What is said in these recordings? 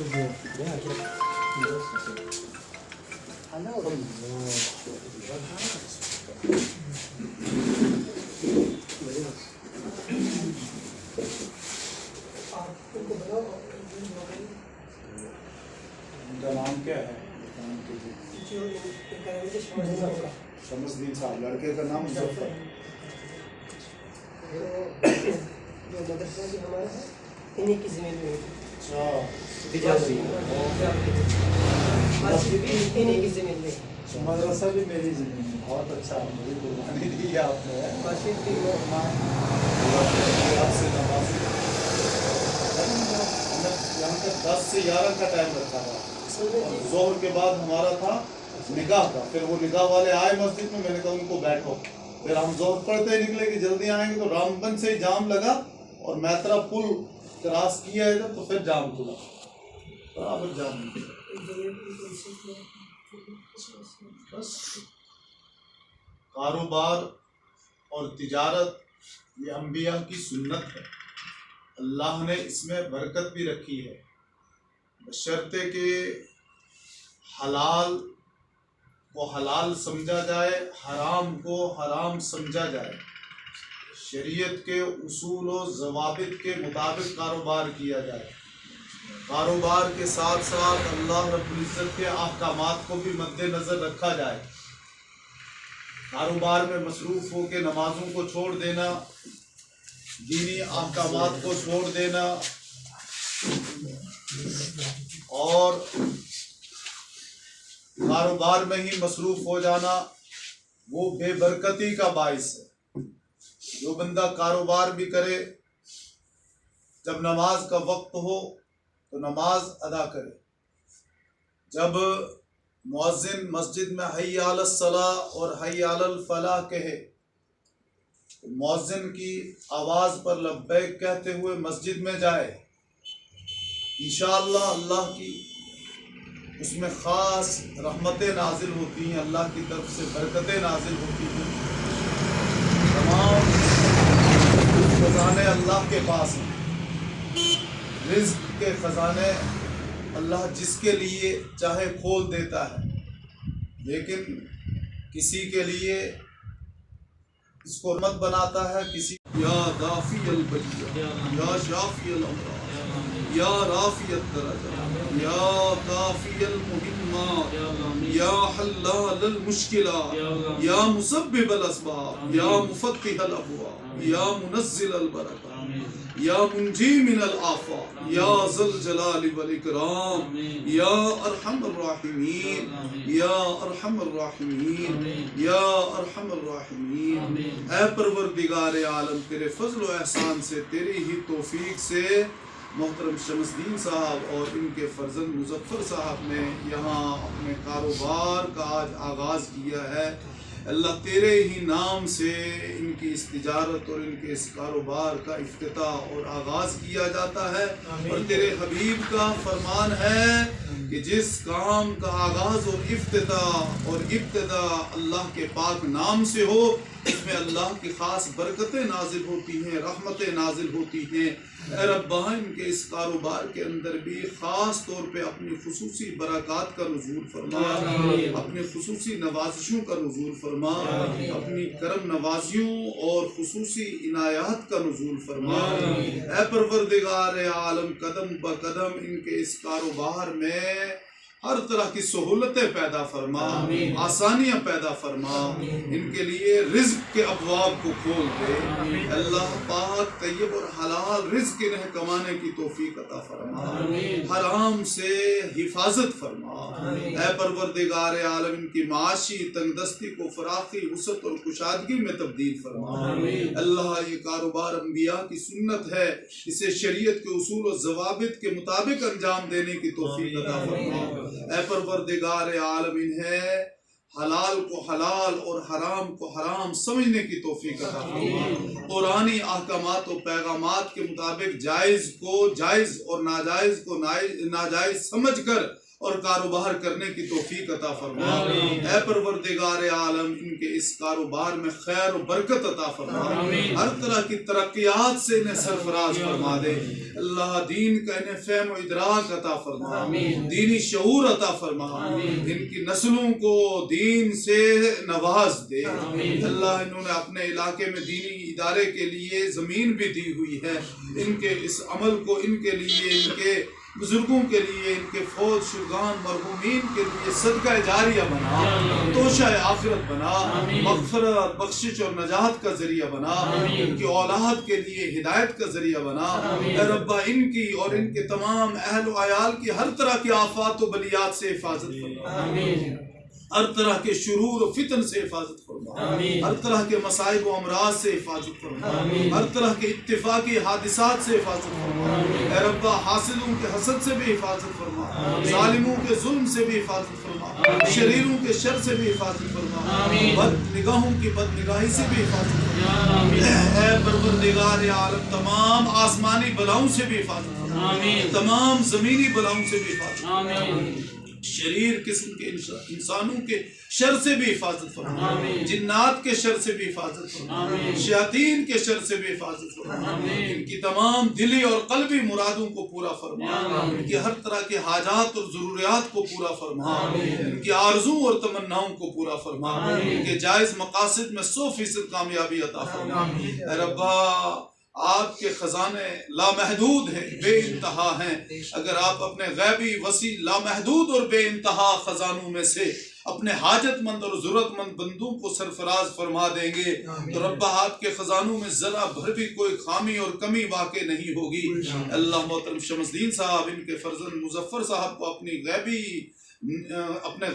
नाम क्या है? शमसदीन साहब, लड़के का नाम मुजफ्फर। जो मदरसा भी हमारा है इन्हीं की ज़मीन में, अच्छा, इन्हीं की ज़मीन में। मदरसा भी मेरी ज़मीन में। बहुत अच्छा, मुझे कुर्बानी दी है आपने। आपसे नवाज़ी। यहाँ पे 10 से 11 का टाइम रखा था, जोहर के बाद हमारा था निगाह का। फिर वो निगाह वाले आए मस्जिद में, मैंने कहा उनको बैठो। फिर हम जोहर पढ़ते ही निकले कि जल्दी आएंगे, तो रामबन से ही जाम लगा और मैत्रा पुल क्रॉस किया है तो फिर जाम खुला, बराबर जाम। बस कारोबार और तिजारत ये अंबिया की सुन्नत है, अल्लाह ने इसमें बरकत भी रखी है, बशर्ते कि हलाल को हलाल समझा जाए, हराम को हराम समझा जाए, शरीयत के उसूल और ज़वाबित के मुताबिक कारोबार किया जाए। कारोबार के साथ साथ अल्लाह रब्बुल इज़्ज़त के अहकामात को भी मद्देनज़र रखा जाए। कारोबार में मसरूफ़ हो के नमाज़ों को छोड़ देना, दीनी अहकामात को छोड़ देना और कारोबार में ही मसरूफ़ हो जाना, वो बेबरकती का बाइस है। जो बंदा कारोबार भी करे, जब नमाज का वक्त हो तो नमाज अदा करे। जब मुअज्जिन मस्जिद में हय्या अलस सलाह और हय्या अलल फलाह कहे, तो मुअज्जिन की आवाज़ पर लब्बैक कहते हुए मस्जिद में जाए। इंशाअल्लाह अल्लाह की उसमें ख़ास रहमतें नाजिल होती हैं, अल्लाह की तरफ से बरकतें नाजिल होती हैं। तमाम खजाने अल्लाह के पास हैं, रिज़्क़ के खजाने अल्लाह जिसके लिए चाहे खोल देता है, लेकिन किसी के लिए इसको रहमत बनाता है, किसी या दाफ़ियल बलिया या शाफ़ियल अमरा या राफ़ियत दरजा या काफ़ियल मुहिम्मा या हल्लाल मुश्किला या मुसब्बिबल अस्बाब या मुफ़त्तिहल अबवाब या मुनज़्ज़िलल बरका या मुंजी मिनल आफ़ा या ज़ल जलाल वल इकराम या अरहमर राहिमीन या अरहमर राहिमीन या अरहमर राहिमीन। ऐ परवरदिगार आलम, तेरे फजल व एहसान से, तेरी ही तौफीक से मोहतरम शमसदीन साहब और इनके फर्जंद मुजफ्फर साहब ने यहाँ अपने कारोबार का आज आगाज़ किया है। अल्लाह तेरे ही नाम से इनकी इस तिजारत और इनके इस कारोबार का इफ्तिताह और आगाज़ किया जाता है। और तेरे हबीब का फरमान है कि जिस काम का आगाज़ और इफ्तिताह और इब्तिदा अल्लाह के पाक नाम से हो, इसमें अल्लाह की ख़ास बरकतें नाजिल होती हैं, रहमतें नाजिल होती हैं। ऐ रब्बा, इनके इस कारोबार के अंदर भी ख़ास तौर पे अपनी खुसूसी बरक़ात का नुज़ूल फरमा, अपने खुसूसी नवाज़िशों का नुज़ूल फरमा, अपनी करम नवाजियों और खुसूसी इनायात का नुज़ूल फरमा। ऐ परवरदिगार आलम, कदम ब कदम इनके इस कारोबार में हर तरह की सहूलतें पैदा फरमा, आसानियाँ पैदा फरमा, इनके लिए रिज़्क़ के अबवाब को खोल दे। अल्लाह पाक तय्यब और हलाल रिज़्क़ इन्हें कमाने की तौफीक अता फरमा, हराम से हिफाजत फरमा। ऐ परवरदिगार आलम, इनकी माशी तंगदस्ती को फराखी, वसअत और कुशादगी में तब्दील फरमा। अल्लाह, ये कारोबार अंबिया की सुन्नत है, इसे शरीयत के उसूल और ज़वाबित के मुताबिक अंजाम देने की तौफीक अता फरमा। ऐ परवरदिगार आलम, इन्हें हलाल को हलाल और हराम को हराम समझने की तौफीक अता फरमा। कुरानी अहकामात और पैगामात के मुताबिक जायज़ को जायज़ और नाजायज़ को नाजायज़ समझ कर اور کاروبار کرنے کی توفیق عطا فرما۔ اے پروردگار عالم ان کے اس کاروبار میں خیر و برکت عطا فرما، ہر طرح کی ترقیات سے انہیں سرفراز فرما دے۔ اللہ دین کا انہیں فہم و ادراک عطا فرما، دینی شعور عطا فرما، ان کی نسلوں کو دین سے نواز دے۔ اللہ انہوں نے اپنے علاقے میں دینی ادارے کے لیے زمین بھی دی ہوئی ہے، ان کے اس عمل کو ان کے لیے، ان کے بزرگوں کے لیے، ان کے فوت شدگان مرحومین کے لیے صدقہ جاریہ بنا، توشہ آخرت بنا، مغفرت بخشش اور نجات کا ذریعہ بنا، ان کی اولاد کے لیے ہدایت کا ذریعہ بنا۔ اے رب ان کی اور ان کے تمام اہل و عیال کی ہر طرح کی آفات و بلیات سے حفاظت فرما، ہر طرح کے شرور و فتن سے حفاظت فرما، ہر طرح کے مصائب و امراض سے حفاظت فرما، ہر طرح کے اتفاقی حادثات سے حفاظت فرما۔ اے رب حاسدوں کے حسد سے بھی حفاظت فرما، ظالموں کے ظلم سے بھی حفاظت فرما، شریروں کے شر سے بھی حفاظت فرما، بد نگاہوں کی بد نگاہی سے بھی حفاظت فرما۔ اے پروردگار عالم تمام آسمانی بلاؤں سے بھی حفاظت فرما، تمام زمینی بلاؤں سے بھی حفاظت فرما، شریر قسم کے انسانوں کے شر سے بھی حفاظت فرما، جنات کے شر سے بھی حفاظت فرما، شیاطین کے شر سے بھی حفاظت فرما، ان کی تمام دلی اور قلبی مرادوں کو پورا فرما، ان کی ہر طرح کے حاجات اور ضروریات کو پورا فرما، ان کی آرزوں اور تمناؤں کو پورا فرما، ان کے جائز مقاصد میں 100% کامیابی عطا فرما۔ اے ربا آپ کے خزانے لامحدود ہیں، بے انتہا ہیں، اگر آپ اپنے غیبی وسیع لامحدود اور بے انتہا خزانوں میں سے اپنے حاجت مند اور ضرورت مند بندوں کو سرفراز فرما دیں گے تو رب آپ کے خزانوں میں ذرا بھر بھی کوئی خامی اور کمی واقع نہیں ہوگی۔ اللہ محترم شمس الدین صاحب ان کے فرزند مظفر صاحب کو اپنے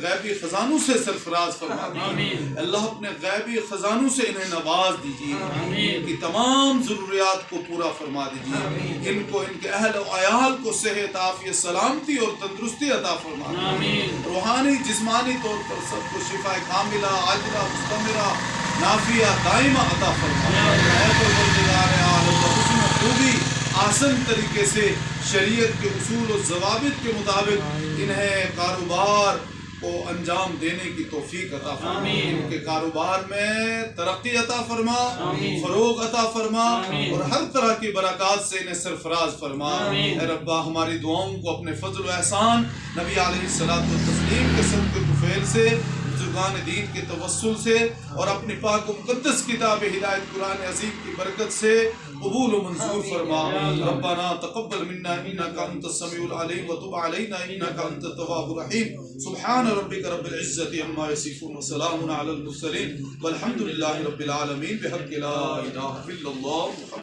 غیبی خزانوں سے سرفراز فرما دیجیے، اللہ اپنے غیبی خزانوں سے انہیں نواز دیجیے، ان کی تمام ضروریات کو پورا فرما دیجیے، ان کو، ان کے اہل و عیال کو صحت عافیت سلامتی اور تندرستی عطا فرما دیجیے، روحانی جسمانی طور پر سب کو شفا کاملہ عاجلہ مستمرہ نافیہ دائمہ عطا فرما۔ اے پروردگار عالم حسن و خوبی آسن طریقے سے شریعت کے اصول و ضوابط کے مطابق انہیں کاروبار کو انجام دینے کی توفیق عطا فرما، ان کے کاروبار میں ترقی عطا فرما، فروغ عطا فرما اور ہر طرح کی برکات سے انہیں سرفراز فرما۔ اے ربا ہماری دعاؤں کو اپنے فضل و احسان نبی علیہ الصلوۃ والتسلیم کے صدقے طفیل سے، بزرگان دین کے توسل سے اور اپنی پاک و مقدس کتاب ہدایت قرآن عظیم کی برکت سے قبول و منظور فرما۔ ربنا تقبل منا انک انت السمیع العلیم وتب علینا انک انت التواب الرحیم۔ سبحان ربک رب العزۃ عما یصفون وسلام علی المرسلین والحمد للہ رب العالمین بحق لا الہ الا اللہ۔